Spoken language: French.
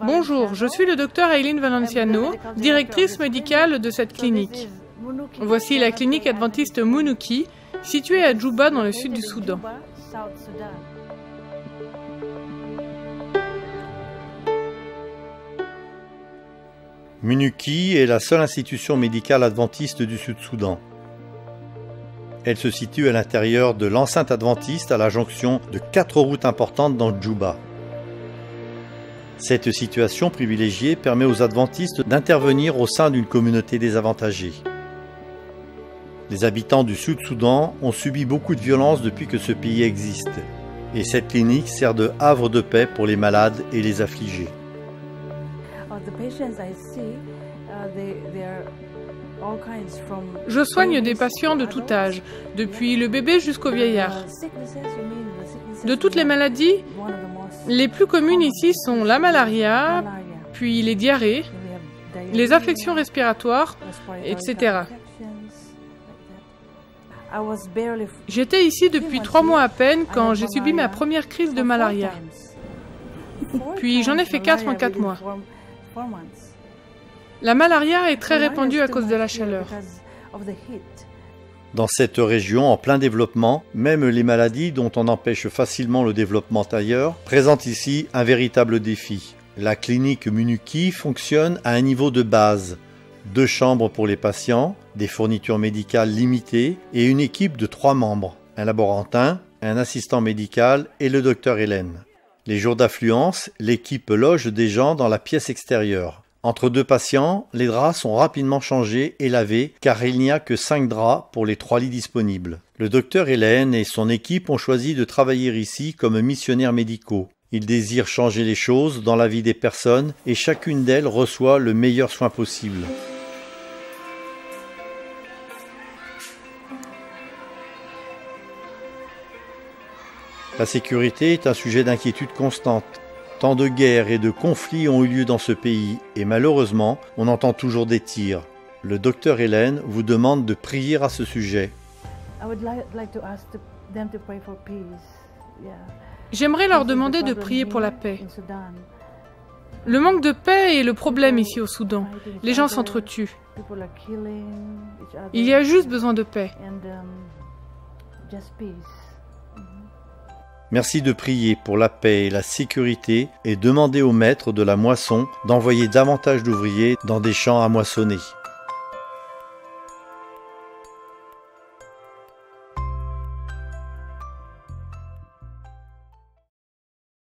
Bonjour, je suis le docteur Eileen Valenciano, directrice médicale de cette clinique. Voici la clinique adventiste Munuki, située à Djouba dans le sud du Soudan. Munuki est la seule institution médicale adventiste du Sud-Soudan. Elle se situe à l'intérieur de l'enceinte adventiste à la jonction de 4 routes importantes dans Djouba. Cette situation privilégiée permet aux adventistes d'intervenir au sein d'une communauté désavantagée. Les habitants du Sud-Soudan ont subi beaucoup de violences depuis que ce pays existe, et cette clinique sert de havre de paix pour les malades et les affligés. Je soigne des patients de tout âge, depuis le bébé jusqu'au vieillard. De toutes les maladies, les plus communes ici sont la malaria, puis les diarrhées, les affections respiratoires, etc. J'étais ici depuis 3 mois à peine quand j'ai subi ma première crise de malaria. Puis j'en ai fait 4 en 4 mois. La malaria est très répandue à cause de la chaleur. Dans cette région en plein développement, même les maladies dont on empêche facilement le développement ailleurs présentent ici un véritable défi. La clinique Munuki fonctionne à un niveau de base. 2 chambres pour les patients, des fournitures médicales limitées et une équipe de 3 membres, un laborantin, un assistant médical et le docteur Hélène. Les jours d'affluence, l'équipe loge des gens dans la pièce extérieure. Entre 2 patients, les draps sont rapidement changés et lavés car il n'y a que 5 draps pour les 3 lits disponibles. Le docteur Hélène et son équipe ont choisi de travailler ici comme missionnaires médicaux. Ils désirent changer les choses dans la vie des personnes et chacune d'elles reçoit le meilleur soin possible. La sécurité est un sujet d'inquiétude constante. Tant de guerres et de conflits ont eu lieu dans ce pays et malheureusement, on entend toujours des tirs. Le docteur Hélène vous demande de prier à ce sujet. J'aimerais leur demander de prier pour la paix. Le manque de paix est le problème ici au Soudan. Les gens s'entretuent. Il y a juste besoin de paix. Merci de prier pour la paix et la sécurité et demandez au maître de la moisson d'envoyer davantage d'ouvriers dans des champs à moissonner.